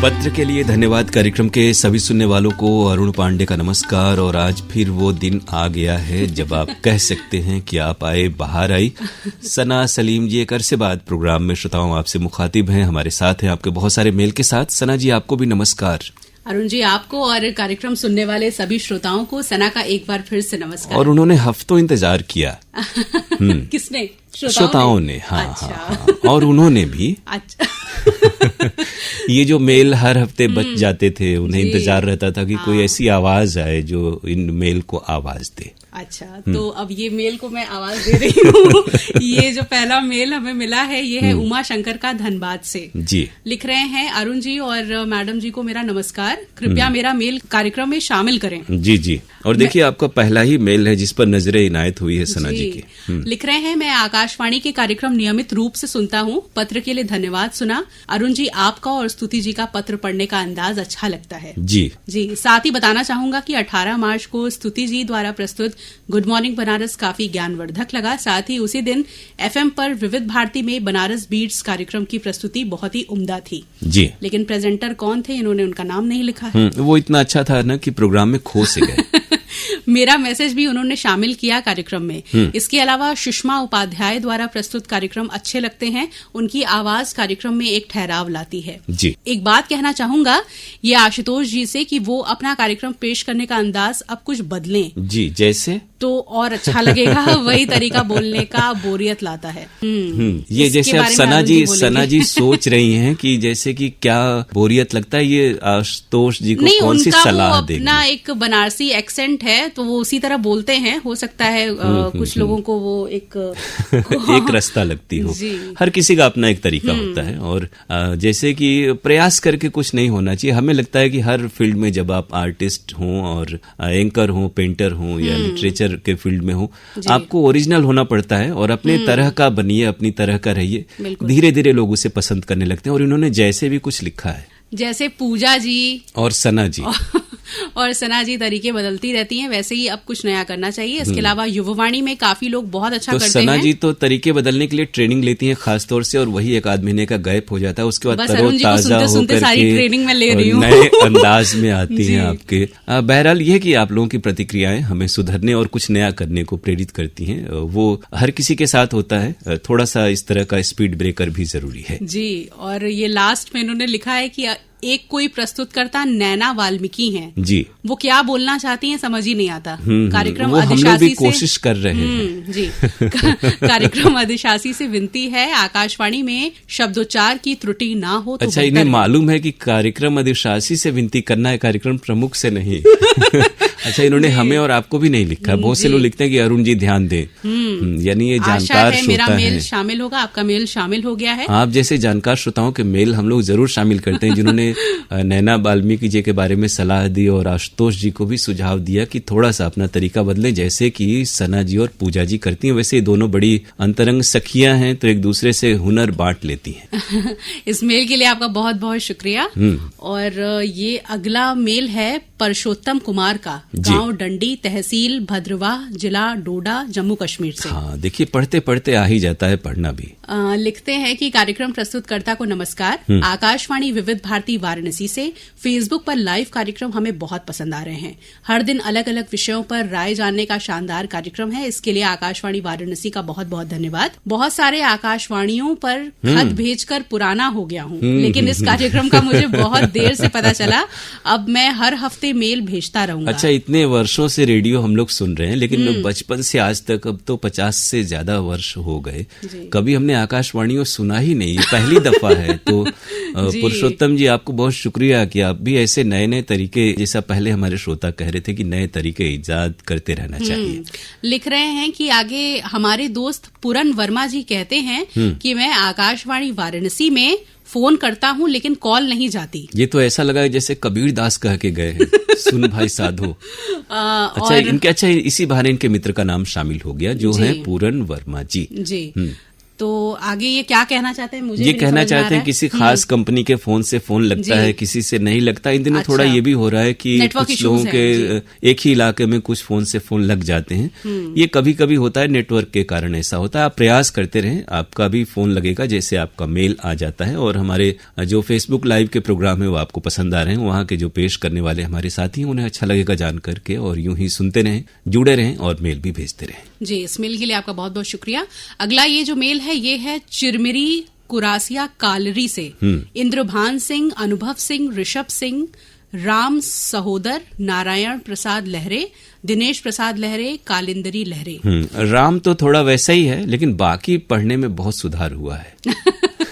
पत्र के लिए धन्यवाद कार्यक्रम के सभी सुनने वालों को अरुण पांडे का नमस्कार। और आज फिर वो दिन आ गया है जब आप कह सकते हैं कि आप आए बाहर आई। सना सलीम जी एक अरसे बाद प्रोग्राम में श्रोताओं आपसे मुखातिब हैं, हमारे साथ हैं आपके बहुत सारे मेल के साथ। सना जी आपको भी नमस्कार। अरुण जी आपको और कार्यक्रम सुनने वाले सभी श्रोताओं को सना का एक बार फिर से नमस्कार। और उन्होंने हफ्तों इंतजार किया। किसने? श्रोताओं ने। हाँ, अच्छा। हाँ। और उन्होंने भी। अच्छा। ये जो मेल हर हफ्ते बच जाते थे, उन्हें इंतजार रहता था कि कोई ऐसी आवाज आए जो इन मेल को आवाज दे। अच्छा, तो अब ये मेल को मैं आवाज दे रही हूँ। ये जो पहला मेल हमें मिला है ये है उमा शंकर का धनबाद से जी। लिख रहे हैं, अरुण जी और मैडम जी को मेरा नमस्कार, कृपया मेरा मेल कार्यक्रम में शामिल करें। जी जी। और देखिए आपका पहला ही मेल है जिस पर नजरें इनायत हुई है सना जी की। लिख रहे हैं, मैं आकाशवाणी के कार्यक्रम नियमित रूप से सुनता हूँ, पत्र के लिए धन्यवाद सुना। अरुण जी आपका और स्तुति जी का पत्र पढ़ने का अंदाज अच्छा लगता है। जी जी। साथ ही बताना चाहूंगा कि 18 मार्च को स्तुति जी द्वारा प्रस्तुत गुड मॉर्निंग बनारस काफी ज्ञानवर्धक लगा। साथ ही उसी दिन एफएम पर विविध भारती में बनारस बीट्स कार्यक्रम की प्रस्तुति बहुत ही उम्दा थी जी। लेकिन प्रेजेंटर कौन थे इन्होंने उनका नाम नहीं लिखा है। वो इतना अच्छा था ना कि प्रोग्राम में खो से गए। मेरा मैसेज भी उन्होंने शामिल किया कार्यक्रम में। इसके अलावा सुषमा उपाध्याय द्वारा प्रस्तुत कार्यक्रम अच्छे लगते हैं, उनकी आवाज कार्यक्रम में एक ठहराव लाती है जी। एक बात कहना चाहूंगा ये आशुतोष जी से कि वो अपना कार्यक्रम पेश करने का अंदाज अब कुछ बदलें जी, जैसे तो और अच्छा लगेगा। वही तरीका बोलने का बोरियत लाता है। ये जैसे अब सना जी सोच रही हैं कि जैसे कि क्या बोरियत लगता है, ये आशुतोष जी को कौन सी सलाह देंगे? अपना एक बनारसी एक्सेंट है तो वो उसी तरह बोलते हैं, हो सकता है कुछ लोगों को वो एक रास्ता लगती हो। हर किसी का अपना एक तरीका होता है। और जैसे कि प्रयास करके कुछ नहीं होना चाहिए। हमें लगता है कि हर फील्ड में जब आप आर्टिस्ट हों और एंकर हों, पेंटर हों या लिटरेचर के फील्ड में हो, आपको ओरिजिनल होना पड़ता है और अपने तरह का बनिए, अपनी तरह का रहिए। धीरे धीरे लोग उसे पसंद करने लगते हैं। और इन्होंने जैसे भी कुछ लिखा है, जैसे पूजा जी और सना जी और सना जी तरीके बदलती रहती हैं, वैसे ही अब कुछ नया करना चाहिए। इसके अलावा युववाणी में काफी लोग बहुत अच्छा करते हैं। सना जी तो तरीके बदलने के लिए ट्रेनिंग लेती हैं खासतौर से, और वही एक आध महीने का गैप हो जाता है, उसके बाद तरोताजा होकर सारी ट्रेनिंग में ले रही हूँ, नए अंदाज में आती हैं आपके। बहरहाल यह कि आप लोगों की प्रतिक्रियाएं हमें सुधरने और कुछ नया करने को प्रेरित करती हैं। वो हर किसी के साथ होता है, थोड़ा सा इस तरह का स्पीड ब्रेकर भी जरूरी है जी। और ये लास्ट में इन्होंने लिखा है कि एक कोई प्रस्तुतकर्ता नैना वाल्मीकि हैं जी, वो क्या बोलना चाहती हैं समझ ही नहीं आता। कार्यक्रम अधिशासी से कोशिश कर रहे हैं जी। कार्यक्रम अधिशासी से विनती है, आकाशवाणी में शब्दोच्चार की त्रुटि ना हो तो अच्छा, इन्हें मालूम है कि कार्यक्रम अधिशासी से विनती करना है, कार्यक्रम प्रमुख से नहीं। अच्छा, इन्होंने हमें और आपको भी नहीं लिखा। बहुत से लोग लिखते हैं कि अरुण जी ध्यान दें, यानी ये जानकार श्रोता मेरा मेल शामिल होगा, आपका मेल शामिल हो गया है। आप जैसे जानकार श्रोताओं के मेल हम लोग जरूर शामिल करते हैं, जिन्होंने नैना वाल्मीकि जी के बारे में सलाह दी और आशुतोष जी को भी सुझाव दिया कि थोड़ा सा अपना तरीका बदलें, जैसे कि सना जी और पूजा जी करती हैं। वैसे दोनों बड़ी अंतरंग सखियां हैं तो एक दूसरे से हुनर बांट लेती हैं। इस मेल के लिए आपका बहुत बहुत शुक्रिया। और ये अगला मेल है परशोत्तम कुमार का, गांव डंडी, तहसील भद्रवाह, जिला डोडा, जम्मू कश्मीर से। हाँ, देखिए पढ़ते पढ़ते आ ही जाता है पढ़ना भी। लिखते हैं कि कार्यक्रम प्रस्तुतकर्ता को नमस्कार, आकाशवाणी विविध भारती वाराणसी से फेसबुक पर लाइव कार्यक्रम हमें बहुत पसंद आ रहे हैं। हर दिन अलग अलग विषयों पर राय जानने का शानदार कार्यक्रम है। इसके लिए आकाशवाणी वाराणसी का बहुत बहुत धन्यवाद। बहुत सारे आकाशवाणियों पर खत भेजकर पुराना हो गया हूँ, लेकिन इस कार्यक्रम का मुझे बहुत देर से पता चला। अब मैं हर हफ्ते मेल भेजता रहूंगा। अच्छा, इतने वर्षों से रेडियो हम लोग सुन रहे हैं, लेकिन बचपन से आज तक अब तो 50 से ज्यादा वर्ष हो गए, कभी हमने आकाशवाणियों सुना ही नहीं, ये पहली दफा है। तो पुरुषोत्तम जी आपको बहुत शुक्रिया कि आप भी ऐसे नए नए तरीके, जैसा पहले हमारे श्रोता कह रहे थे कि नए तरीके ईजाद करते रहना चाहिए। लिख रहे हैं कि आगे हमारे दोस्त पूरन वर्मा जी कहते हैं कि मैं आकाशवाणी वाराणसी में फोन करता हूँ लेकिन कॉल नहीं जाती। ये तो ऐसा लगा जैसे कबीर दास कह के गए हैं, सुन भाई साधो। अच्छा, इसी बहाने इनके मित्र का नाम शामिल हो गया जो है पूरन वर्मा जी। तो आगे ये क्या कहना चाहते हैं? मुझे ये कहना चाहते हैं किसी खास कंपनी के फोन से फोन लगता है, किसी से नहीं लगता। इन दिनों थोड़ा ये भी हो रहा है कि कुछ लोगों के एक ही इलाके में कुछ फोन से फोन लग जाते हैं। ये कभी कभी होता है, नेटवर्क के कारण ऐसा होता है। आप प्रयास करते रहें, आपका भी फोन लगेगा। जैसे आपका मेल आ जाता है और हमारे जो फेसबुक लाइव के प्रोग्राम है वो आपको पसंद आ रहे हैं, वहाँ के जो पेश करने वाले हमारे साथी हैं उन्हें अच्छा लगेगा जान करके, और यूं ही सुनते रहें, जुड़े रहें और मेल भी भेजते रहें। जी, इस मेल के लिए आपका बहुत बहुत शुक्रिया। अगला ये जो मेल है ये है चिरमिरी कुरासिया कालरी से। इंद्रभान सिंह, अनुभव सिंह, ऋषभ सिंह, राम सहोदर, नारायण प्रसाद लहरे, दिनेश प्रसाद लहरे, कालिंदरी लहरे। राम तो थोड़ा वैसा ही है, लेकिन बाकी पढ़ने में बहुत सुधार हुआ है।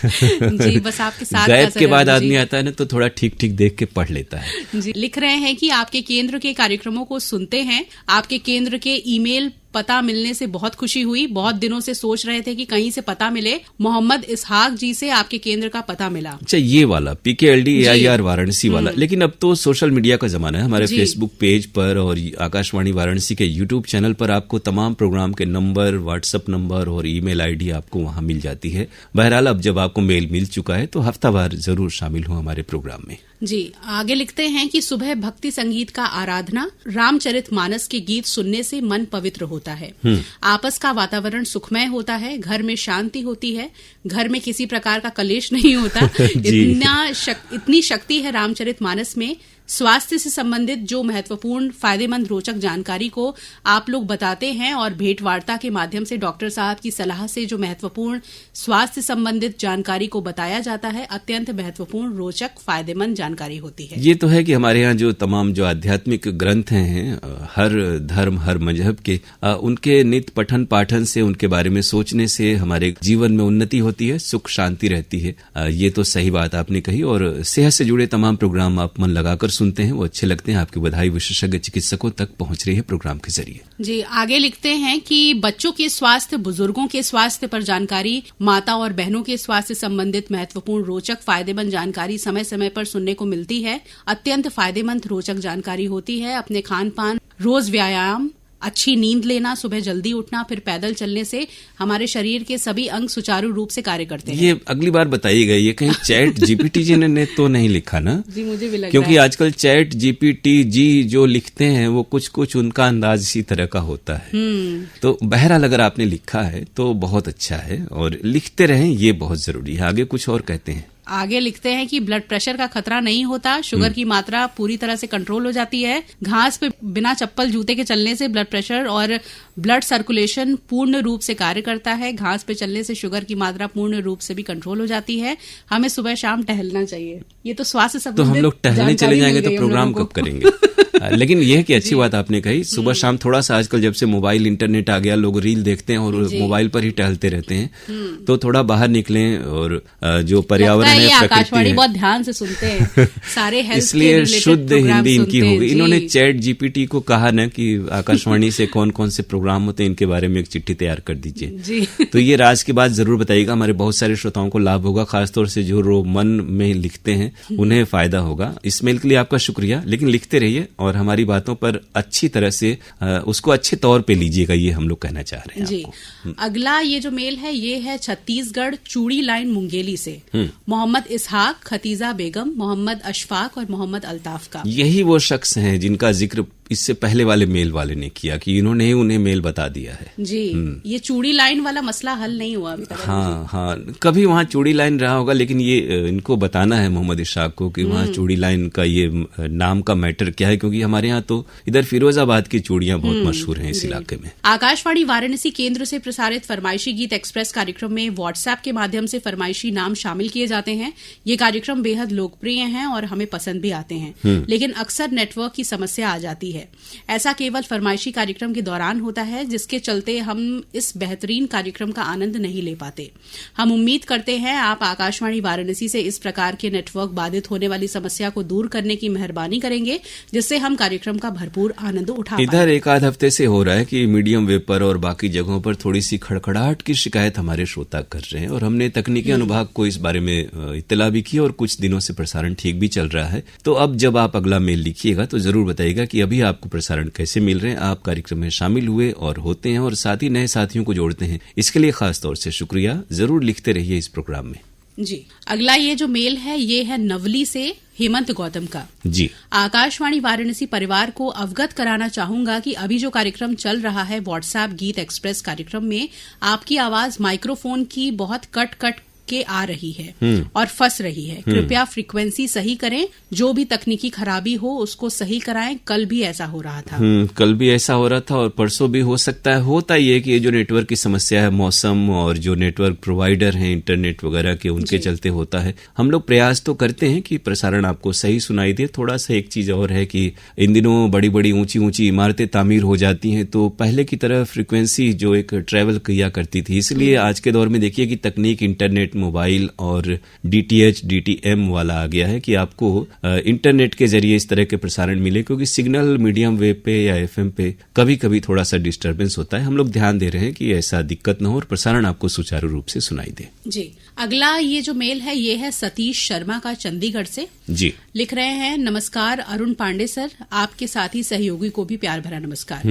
जी, बस आपके साथ गैप के बाद आदमी आता है ना तो थोड़ा ठीक ठीक देख के पढ़ लेता है। जी, लिख रहे हैं कि आपके केंद्र के कार्यक्रमों को सुनते हैं, आपके केंद्र के ईमेल पता मिलने से बहुत खुशी हुई। बहुत दिनों से सोच रहे थे कि कहीं से पता मिले। मोहम्मद इसहाक जी से आपके केंद्र का पता मिला। अच्छा, ये वाला PKLD AIR वाराणसी वाला। लेकिन अब तो सोशल मीडिया का जमाना है। हमारे फेसबुक पेज पर और आकाशवाणी वाराणसी के यूट्यूब चैनल पर आपको तमाम प्रोग्राम के नंबर, व्हाट्सएप नंबर और ईमेल ID आपको वहां मिल जाती है। बहरहाल अब जब आपको मेल मिल चुका है तो हफ्तावार जरूर शामिल हो हमारे प्रोग्राम में। जी, आगे लिखते हैं कि सुबह भक्ति संगीत का आराधना, रामचरितमानस के गीत सुनने से मन पवित्र होता है। आपस का वातावरण सुखमय होता है, घर में शांति होती है, घर में किसी प्रकार का कलेश नहीं होता। इतनी शक्ति है रामचरितमानस में। स्वास्थ्य से संबंधित जो महत्वपूर्ण, फायदेमंद, रोचक जानकारी को आप लोग बताते हैं और भेंट वार्ता के माध्यम से डॉक्टर साहब की सलाह से जो महत्वपूर्ण स्वास्थ्य संबंधित जानकारी को बताया जाता है, अत्यंत महत्वपूर्ण, रोचक, फायदेमंद जानकारी होती है। ये तो है कि हमारे यहाँ जो तमाम जो आध्यात्मिक ग्रंथ हैं, हर धर्म, हर मजहब के, उनके नित्य पठन पाठन से, उनके बारे में सोचने से हमारे जीवन में उन्नति होती है, सुख शांति रहती है। ये तो सही बात आपने कही। और सेहत से जुड़े तमाम प्रोग्राम आप मन लगाकर सुनते हैं, वो अच्छे लगते हैं। आपकी बधाई विशेषज्ञ चिकित्सकों तक पहुंच रही है प्रोग्राम के जरिए। जी, आगे लिखते हैं कि बच्चों के स्वास्थ्य, बुजुर्गों के स्वास्थ्य पर जानकारी, माता और बहनों के स्वास्थ्य संबंधित महत्वपूर्ण, रोचक, फायदेमंद जानकारी समय समय पर सुनने को मिलती है। अत्यंत फायदेमंद, रोचक जानकारी होती है। अपने खान पान, रोज व्यायाम, अच्छी नींद लेना, सुबह जल्दी उठना, फिर पैदल चलने से हमारे शरीर के सभी अंग सुचारू रूप से कार्य करते हैं। ये अगली बार बताइएगा, ये कहीं चैट GPT जी ने तो नहीं लिखा ना? जी, मुझे भी लग क्योंकि रहा है। आजकल चैट GPT जी जो लिखते हैं वो कुछ कुछ उनका अंदाज इसी तरह का होता है। तो बहरहाल अगर आपने लिखा है तो बहुत अच्छा है, और लिखते रहें, ये बहुत जरूरी है। आगे कुछ और कहते हैं। आगे लिखते हैं कि ब्लड प्रेशर का खतरा नहीं होता, शुगर की मात्रा पूरी तरह से कंट्रोल हो जाती है। घास पे बिना चप्पल जूते के चलने से ब्लड प्रेशर और ब्लड सर्कुलेशन पूर्ण रूप से कार्य करता है। घास पे चलने से शुगर की मात्रा पूर्ण रूप से भी कंट्रोल हो जाती है। हमें सुबह शाम टहलना चाहिए। ये तो स्वास्थ्य संबंधित। तो हम लोग टहलने चले जाएंगे तो प्रोग्राम कब करेंगे? लेकिन यह कि अच्छी बात आपने कही, सुबह शाम थोड़ा सा, आजकल जब से मोबाइल इंटरनेट आ गया, लोग रील देखते हैं और मोबाइल पर ही टहलते रहते हैं। तो थोड़ा बाहर निकलें और जो पर्यावरण है, आकाशवाणी बहुत ध्यान से सुनते हैं सारे हेल्थ, इसलिए शुद्ध हिंदी इनकी होगी। इन्होंने चैट GPT को कहा ना कि आकाशवाणी से कौन कौन से प्रोग्राम होते हैं, इनके बारे में एक चिट्ठी तैयार कर दीजिए। तो ये राज की बात जरूर बताइएगा, हमारे बहुत सारे श्रोताओं को लाभ होगा, खासतौर से जो मन में लिखते हैं उन्हें फायदा होगा। इस मेल के लिए आपका शुक्रिया, लेकिन लिखते रहिए और हमारी बातों पर अच्छी तरह से उसको अच्छे तौर पे लीजिएगा, ये हम लोग कहना चाह रहे हैं जी। अगला ये जो मेल है ये है छत्तीसगढ़ चूड़ी लाइन मुंगेली से। मोहम्मद इसहाक, खतीजा बेगम, मोहम्मद अशफाक और मोहम्मद अल्ताफ का। यही वो शख्स हैं जिनका जिक्र इससे पहले वाले मेल वाले ने किया कि इन्होंने ही उन्हें मेल बता दिया है। जी, ये चूड़ी लाइन वाला मसला हल नहीं हुआ अभी तक। हाँ, कभी वहाँ चूड़ी लाइन रहा होगा, लेकिन ये इनको बताना है मोहम्मद इशाक को कि वहाँ चूड़ी लाइन का ये नाम का मैटर क्या है, क्योंकि हमारे यहाँ तो इधर फिरोजाबाद की चूड़ियां बहुत मशहूर हैं इस इलाके में। आकाशवाणी वाराणसी केंद्र से प्रसारित फरमाइशी गीत एक्सप्रेस कार्यक्रम में व्हाट्सएप के माध्यम से फरमाइशी नाम शामिल किए जाते हैं। ये कार्यक्रम बेहद लोकप्रिय हैं और हमें पसंद भी आते हैं, लेकिन अक्सर नेटवर्क की समस्या आ जाती है। ऐसा केवल फरमाइशी कार्यक्रम के दौरान होता है, जिसके चलते हम इस बेहतरीन कार्यक्रम का आनंद नहीं ले पाते। हम उम्मीद करते हैं आप आकाशवाणी वाराणसी से इस प्रकार के नेटवर्क बाधित होने वाली समस्या को दूर करने की मेहरबानी करेंगे, जिससे हम कार्यक्रम का भरपूर आनंद उठा पाएं। इधर एक आध हफ्ते से हो रहा है कि मीडियम वेव पर और बाकी जगहों पर थोड़ी सी खड़खड़ाहट की शिकायत हमारे श्रोता कर रहे हैं, और हमने तकनीकी अनुभाग को इस बारे में इत्तला भी की और कुछ दिनों से प्रसारण ठीक भी चल रहा है। तो अब जब आप अगला मेल लिखिएगा तो जरूर बताइएगा कि अभी आपको प्रसारण कैसे मिल रहे हैं, आप कार्यक्रम में शामिल हुए और होते हैं और साथ ही नए साथियों को जोड़ते हैं, इसके लिए खास तौर से शुक्रिया। जरूर लिखते रहिए इस प्रोग्राम में। जी, अगला ये जो मेल है ये है नवली से हेमंत गौतम का। जी, आकाशवाणी वाराणसी परिवार को अवगत कराना चाहूंगा कि अभी जो कार्यक्रम चल रहा है व्हाट्सएप गीत एक्सप्रेस कार्यक्रम में आपकी आवाज माइक्रोफोन की बहुत कट कट के आ रही है और फंस रही है। कृपया फ्रीक्वेंसी सही करें, जो भी तकनीकी खराबी हो उसको सही कराएं। कल भी ऐसा हो रहा था। कल भी ऐसा हो रहा था और परसों भी हो सकता है। होता ही है कि ये जो नेटवर्क की समस्या है, मौसम और जो नेटवर्क प्रोवाइडर हैं इंटरनेट वगैरह के, उनके चलते होता है। हम लोग प्रयास तो करते हैं कि प्रसारण आपको सही सुनाई दे। थोड़ा सा एक चीज और है कि इन दिनों बड़ी बड़ी ऊंची ऊंची इमारतें तामीर हो जाती हैं, तो पहले की तरह फ्रीक्वेंसी जो एक ट्रेवल किया करती थी, इसलिए आज के दौर में देखिए कि तकनीक, इंटरनेट, मोबाइल और DTH DTM वाला आ गया है कि आपको इंटरनेट के जरिए इस तरह के प्रसारण मिले, क्योंकि सिग्नल मीडियम वेव पे या FM पे कभी कभी थोड़ा सा डिस्टरबेंस होता है। हम लोग ध्यान दे रहे हैं कि ऐसा दिक्कत न हो और प्रसारण आपको सुचारू रूप से सुनाई दे। जी, अगला ये जो मेल है ये है सतीश शर्मा का चंडीगढ़ से। जी, लिख रहे हैं, नमस्कार अरुण पांडे सर, आपके साथी सहयोगी को भी प्यार भरा नमस्कार।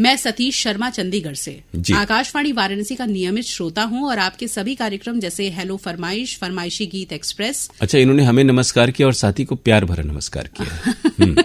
मैं सतीश शर्मा चंडीगढ़ से आकाशवाणी वाराणसी का नियमित श्रोता हूं और आपके सभी कार्यक्रम जैसे हेलो फरमाइश, फरमाइशी गीत एक्सप्रेस। अच्छा, इन्होंने हमें नमस्कार किया और साथी को प्यार भरा नमस्कार किया।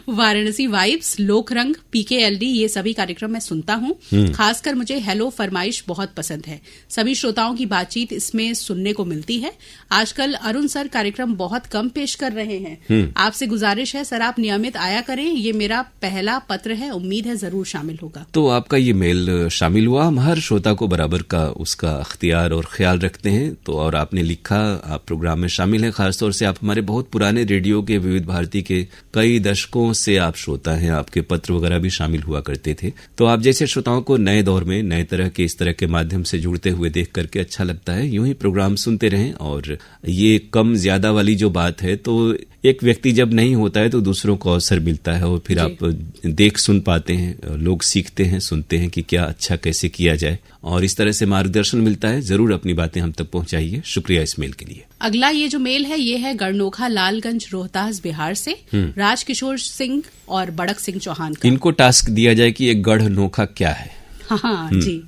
वाराणसी वाइब्स, लोक रंग, PKLD, ये सभी कार्यक्रम मैं सुनता हूं। खासकर मुझे हेलो फरमाइश बहुत पसंद है। सभी श्रोताओं की बातचीत इसमें सुनने को मिलती है। आजकल अरुण सर कार्यक्रम बहुत कम पेश कर रहे हैं। आपसे गुजारिश है सर, आप नियमित आया करें। ये मेरा पहला पत्र है, उम्मीद है जरूर शामिल होगा। तो आपका ये मेल शामिल हुआ। हम हर श्रोता को बराबर का उसका अख्तियार और ख्याल रखते हैं। तो और आपने लिखा, आप प्रोग्राम में शामिल हैं। खासतौर से आप हमारे बहुत पुराने रेडियो के, विविध भारती के कई दशकों से आप श्रोता हैं। आपके पत्र वगैरह भी शामिल हुआ करते थे। तो आप जैसे श्रोताओं को नए दौर में नए तरह के इस तरह के माध्यम से जुड़ते हुए देख करके अच्छा लगता है। यूं ही प्रोग्राम सुनते रहें। और ये कम ज्यादा वाली जो बात है, तो एक व्यक्ति जब नहीं होता है तो दूसरों को अवसर मिलता है और फिर आप देख सुन पाते हैं, लोग सीखते हैं, सुनते हैं कि क्या अच्छा कैसे किया जाए, और इस तरह से मार्गदर्शन मिलता है। जरूर अपनी बातें हम तक पहुंचाइए। शुक्रिया इस मेल के लिए। अगला ये जो मेल है ये है गढ़नोखा लालगंज रोहतास बिहार से राजकिशोर सिंह और बड़क सिंह चौहान का। इनको टास्क दिया जाए कि ये गढ़नोखा क्या है। हाँ जी,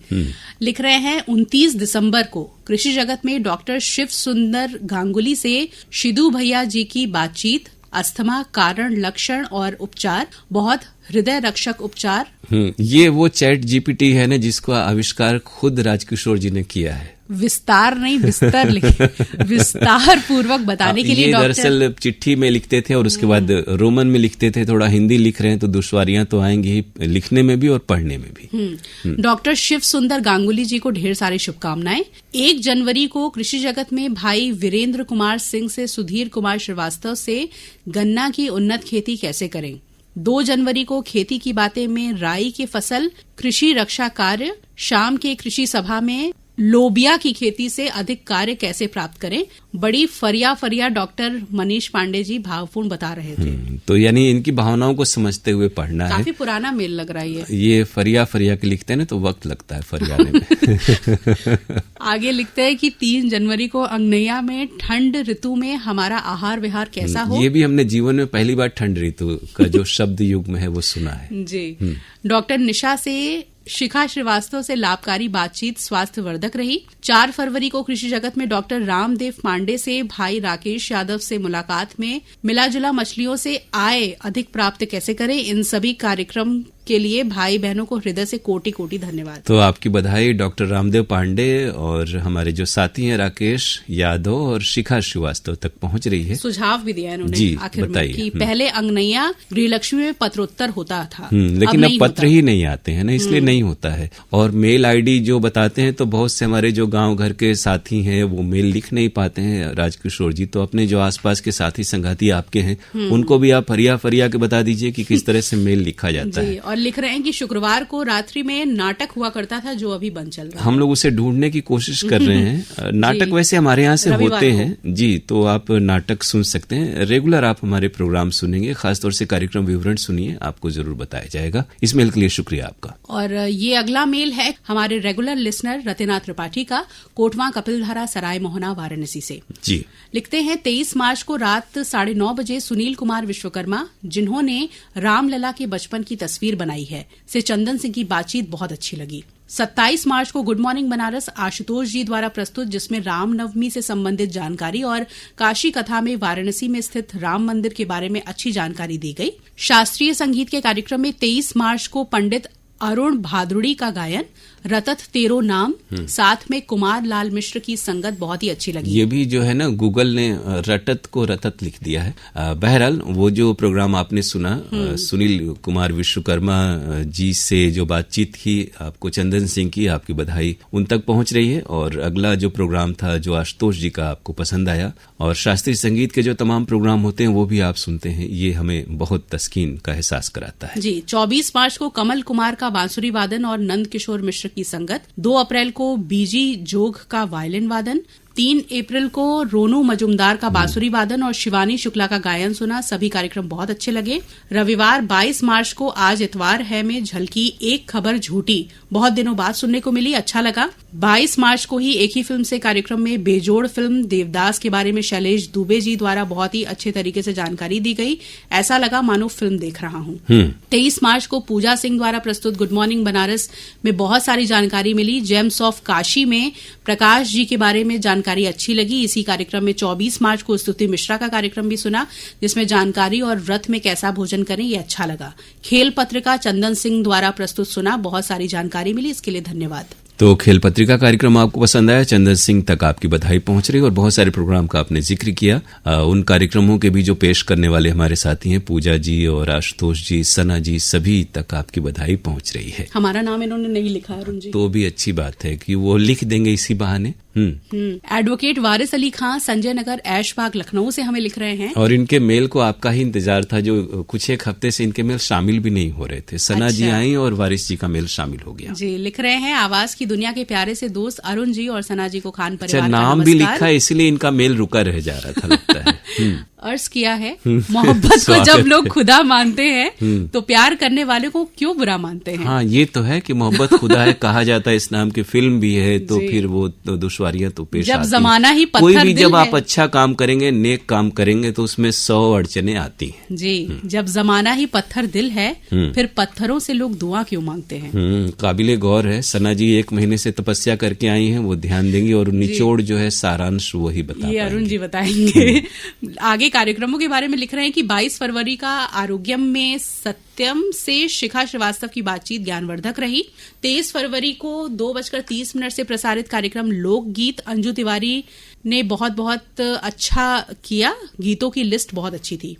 लिख रहे हैं 29 दिसंबर को कृषि जगत में डॉक्टर शिव सुंदर गांगुली से शिदू भैया जी की बातचीत, अस्थमा, कारण, लक्षण और उपचार, बहुत हृदय रक्षक उपचार। ये वो चैट GPT है ना, जिसको आविष्कार खुद राजकिशोर जी ने किया है। विस्तार नहीं, विस्तार लिखे, विस्तार पूर्वक बताने के लिए ये दरअसल चिट्ठी में लिखते थे और उसके बाद रोमन में लिखते थे। थोड़ा हिंदी लिख रहे हैं तो दुश्वारियां तो आएंगी ही, लिखने में भी और पढ़ने में भी। डॉक्टर शिव सुंदर गांगुली जी को ढेर सारी शुभकामनाएं। 1 जनवरी को कृषि जगत में भाई वीरेंद्र कुमार सिंह से सुधीर कुमार श्रीवास्तव से गन्ना की उन्नत खेती कैसे करें। 2 जनवरी को खेती की बातें में राई की फसल, कृषि रक्षा कार्य। शाम के कृषि सभा में लोबिया की खेती से अधिक कार्य कैसे प्राप्त करें। बड़ी फरिया डॉक्टर मनीष पांडे जी भावपूर्ण बता रहे थे। तो यानी इनकी भावनाओं को समझते हुए पढ़ना है। काफी पुराना मेल लग रहा है ये फरिया के लिखते हैं ना, तो वक्त लगता है फरियाने में। आगे लिखते हैं कि 3 जनवरी को अंगनैया में ठंड ऋतु में हमारा आहार विहार कैसा हो। ये भी हमने जीवन में पहली बार ठंड ऋतु का जो शब्द युग में है वो सुना है। जी, डॉक्टर निशा से शिखा श्रीवास्तव से लाभकारी बातचीत स्वास्थ्यवर्धक रही। 4 फरवरी को कृषि जगत में डॉक्टर रामदेव पांडे से भाई राकेश यादव से मुलाकात में मिला जुला मछलियों से आय अधिक प्राप्त कैसे करें। इन सभी कार्यक्रम के लिए भाई बहनों को हृदय से कोटि कोटि धन्यवाद। तो आपकी बधाई डॉक्टर रामदेव पांडे और हमारे जो साथी हैं राकेश यादव और शिखा श्रीवास्तव तक पहुंच रही है। सुझाव भी दिया इन्होंने आखिर में कि पहले अंगनैया गृहलक्ष्मी में पत्रोत्तर होता था, लेकिन अब पत्र ही नहीं आते हैं ना, इसलिए नहीं होता है। और मेल ID जो बताते हैं तो बहुत से हमारे जो गांव घर के साथी हैं वो मेल लिख नहीं पाते हैं। राजकिशोर जी, तो अपने जो आसपास के साथी संगाती आपके हैं उनको भी आप फरिया के बता दीजिए कि किस तरह से मेल लिखा जाता है। और लिख रहे हैं कि शुक्रवार को रात्रि में नाटक हुआ करता था जो अभी बंद चल रहा है। हम लोग उसे ढूंढने की कोशिश कर रहे हैं। नाटक वैसे हमारे यहाँ से होते हैं जी, तो आप नाटक सुन सकते हैं। रेगुलर आप हमारे प्रोग्राम सुनेंगे, खासतौर से कार्यक्रम विवरण सुनिए, आपको जरूर बताया जाएगा। इस मेल के लिए शुक्रिया आपका। और ये अगला मेल है हमारे रेगुलर लिसनर रतिना त्रिपाठी का, कोटवा कपिलधारा सराय मोहना वाराणसी से। जी लिखते हैं 23 मार्च को रात 9:30 बजे सुनील कुमार विश्वकर्मा, जिन्होंने रामलला के बचपन की तस्वीर बनाई है, से चंदन सिंह की बातचीत बहुत अच्छी लगी। 27 मार्च को गुड मॉर्निंग बनारस आशुतोष जी द्वारा प्रस्तुत, जिसमें रामनवमी से संबंधित जानकारी और काशी कथा में वाराणसी में स्थित राम मंदिर के बारे में अच्छी जानकारी दी गई। शास्त्रीय संगीत के कार्यक्रम में 23 मार्च को पंडित अरुण भादुड़ी का गायन, रतत तेरो नाम, साथ में कुमार लाल मिश्र की संगत बहुत ही अच्छी लगी। ये भी जो है ना, गूगल ने रटत को रतत लिख दिया है। बहरहाल वो जो प्रोग्राम आपने सुना, सुनील कुमार विश्वकर्मा जी से जो बातचीत की, आपको चंदन सिंह की आपकी बधाई उन तक पहुंच रही है। और अगला जो प्रोग्राम था जो आशुतोष जी का, आपको पसंद आया। और शास्त्रीय संगीत के जो तमाम प्रोग्राम होते हैं वो भी आप सुनते हैं, ये हमें बहुत तस्कीन का एहसास कराता है। जी 24 मार्च को कमल कुमार का बांसुरी वादन और नंद किशोर मिश्र की संगत, 2 अप्रैल को बीजी जोग का वायलिन वादन, 3 अप्रैल को रोनू मजुमदार का बांसुरी वादन और शिवानी शुक्ला का गायन सुना। सभी कार्यक्रम बहुत अच्छे लगे। रविवार 22 मार्च को आज इतवार है में झलकी एक खबर झूठी, बहुत दिनों बाद सुनने को मिली, अच्छा लगा। 22 मार्च को ही एक ही फिल्म से कार्यक्रम में बेजोड़ फिल्म देवदास के बारे में शैलेश दुबे जी द्वारा बहुत ही अच्छे तरीके से जानकारी दी गई, ऐसा लगा मानो फिल्म देख रहा हूँ। 23 मार्च को पूजा सिंह द्वारा प्रस्तुत गुड मॉर्निंग बनारस में बहुत सारी जानकारी मिली। जेम्स ऑफ काशी में प्रकाश जी के बारे में जानकारी अच्छी लगी। इसी कार्यक्रम में 24 मार्च को स्तुति मिश्रा का कार्यक्रम भी सुना, जिसमें जानकारी और व्रत में कैसा भोजन करें ये अच्छा लगा। खेल पत्रिका चंदन सिंह द्वारा प्रस्तुत सुना, बहुत सारी जानकारी मिली, इसके लिए धन्यवाद। तो खेल पत्रिका कार्यक्रम आपको पसंद आया, चंदन सिंह तक आपकी बधाई पहुंच रही। और बहुत सारे प्रोग्राम का आपने जिक्र किया। उन कार्यक्रमों के भी जो पेश करने वाले हमारे साथी हैं, पूजा जी और आशुतोष जी, सना जी, सभी तक आपकी बधाई पहुंच रही है। हमारा नाम इन्होंने नहीं लिखा अरुण जी, तो भी अच्छी बात है कि वो लिख देंगे इसी बहाने। एडवोकेट वारिस अली खां संजय नगर ऐशबाग लखनऊ से हमें लिख रहे हैं। और इनके मेल को आपका ही इंतजार था, जो कुछ एक हफ्ते से इनके मेल शामिल भी नहीं हो रहे थे। सना जी आई और वारिस जी का मेल शामिल हो गया। जी लिख रहे हैं, आवाज की दुनिया के प्यारे से दोस्त अरुण जी और सना जी को खान परिवार नाम भी लिखा है, इसलिए इनका मेल रुका रह जा रहा था लगता है। अर्ज किया है, मोहब्बत को जब लोग खुदा मानते हैं तो प्यार करने वाले को क्यों बुरा मानते हैं। हाँ, ये तो है कि मोहब्बत खुदा है कहा जाता है, इस नाम की फिल्म भी है, तो फिर वो तो दुश्वारियां तो पेश आती हैं। जब जमाना ही पत्थर कोई भी दिल जब है। आप अच्छा काम करेंगे, नेक काम करेंगे, तो उसमें 100 अड़चने आती हैं। जी जब जमाना ही पत्थर दिल है, फिर पत्थरों से लोग दुआ क्यों मांगते हैं। काबिले गौर है। सना जी 1 महीने से तपस्या करके आई हैं, वो ध्यान देंगी और निचोड़ जो है सारांश वही बता ये अरुण जी बताएंगे। आगे कार्यक्रमों के बारे में लिख रहे हैं कि 22 फरवरी का आरोग्यम में सत्यम से शिखा श्रीवास्तव की बातचीत ज्ञानवर्धक रही। 23 फरवरी को 2:30 से प्रसारित कार्यक्रम लोकगीत अंजू तिवारी ने बहुत बहुत अच्छा किया, गीतों की लिस्ट बहुत अच्छी थी।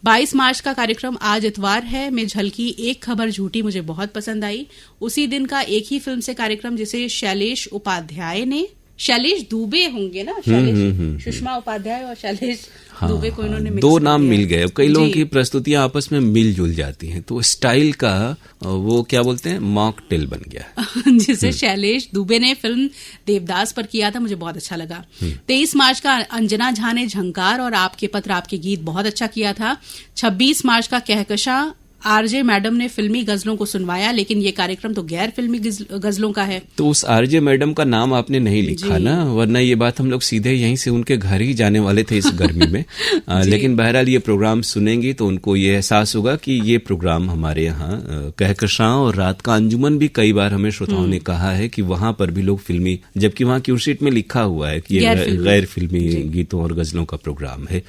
22 मार्च का कार्यक्रम आज इतवार है में झलकी एक खबर झूठी मुझे बहुत पसंद आई। उसी दिन का एक ही फिल्म से कार्यक्रम जिसे शैलेश उपाध्याय ने, शैलेश दुबे होंगे ना, शैलेश सुषमा उपाध्याय और शैलेश दुबे को इन्होंने मिक्स 2 नाम मिल गए। कई लोगों की प्रस्तुतियां आपस में मिलजुल जाती हैं, तो स्टाइल का वो क्या बोलते हैं, मॉकटेल बन गया। जिसे शैलेश दुबे ने फिल्म देवदास पर किया था, मुझे बहुत अच्छा लगा। 23 मार्च का अंजना झा ने झंकार और आपके पत्र आपके गीत बहुत अच्छा किया था। 26 मार्च का कहकशा आरजे मैडम ने फिल्मी गजलों को सुनवाया, लेकिन ये कार्यक्रम तो गैर फिल्मी गजलों का है। तो उस आरजे मैडम का नाम आपने नहीं लिखा ना, वरना ये बात हम लोग सीधे यहीं से उनके घर ही जाने वाले थे इस गर्मी में। लेकिन बहरहाल ये प्रोग्राम सुनेंगी तो उनको ये एहसास होगा कि ये प्रोग्राम हमारे यहाँ कहकशां और रात का अंजुमन भी कई बार हमें श्रोताओं ने कहा है कि वहां पर भी लोग फिल्मी, जबकि वहां क्यूशीट में लिखा हुआ है कि ये गैर फिल्मी गीतों और गजलों का प्रोग्राम है,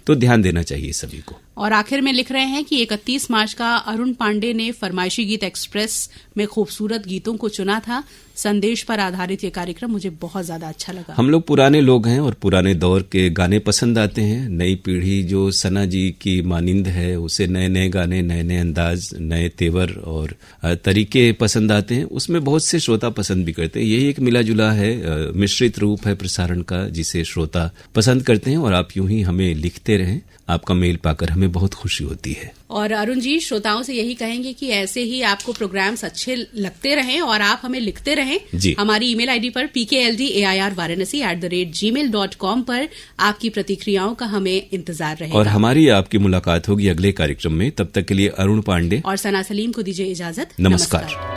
तो ध्यान देना चाहिए सभी को। और आखिर में लिख रहे हैं कि 31 मार्च का अरुण पांडे ने फरमाइशी गीत एक्सप्रेस में खूबसूरत गीतों को चुना था। संदेश पर आधारित ये कार्यक्रम मुझे बहुत ज्यादा अच्छा लगा। हम लोग पुराने लोग हैं और पुराने दौर के गाने पसंद आते हैं। नई पीढ़ी जो सना जी की मानिंद है उसे नए नए गाने, नए नए अंदाज, नए तेवर और तरीके पसंद आते हैं। उसमें बहुत से श्रोता पसंद भी करते हैं। यही एक मिला जुला है, मिश्रित रूप है प्रसारण का, जिसे श्रोता पसंद करते हैं। और आप यूं ही हमें लिखते रहें, आपका मेल पाकर हमें बहुत खुशी होती है। और अरुण जी, श्रोताओं से यही कहेंगे कि ऐसे ही आपको प्रोग्राम्स अच्छे लगते रहें और आप हमें लिखते रहें। हमारी ईमेल आईडी पर pkldairvaranasi@gmail.com पर आपकी प्रतिक्रियाओं का हमें इंतजार रहेगा। और हमारी आपकी मुलाकात होगी अगले कार्यक्रम में। तब तक के लिए अरुण पांडे और सना सलीम को दीजिए इजाजत। नमस्कार।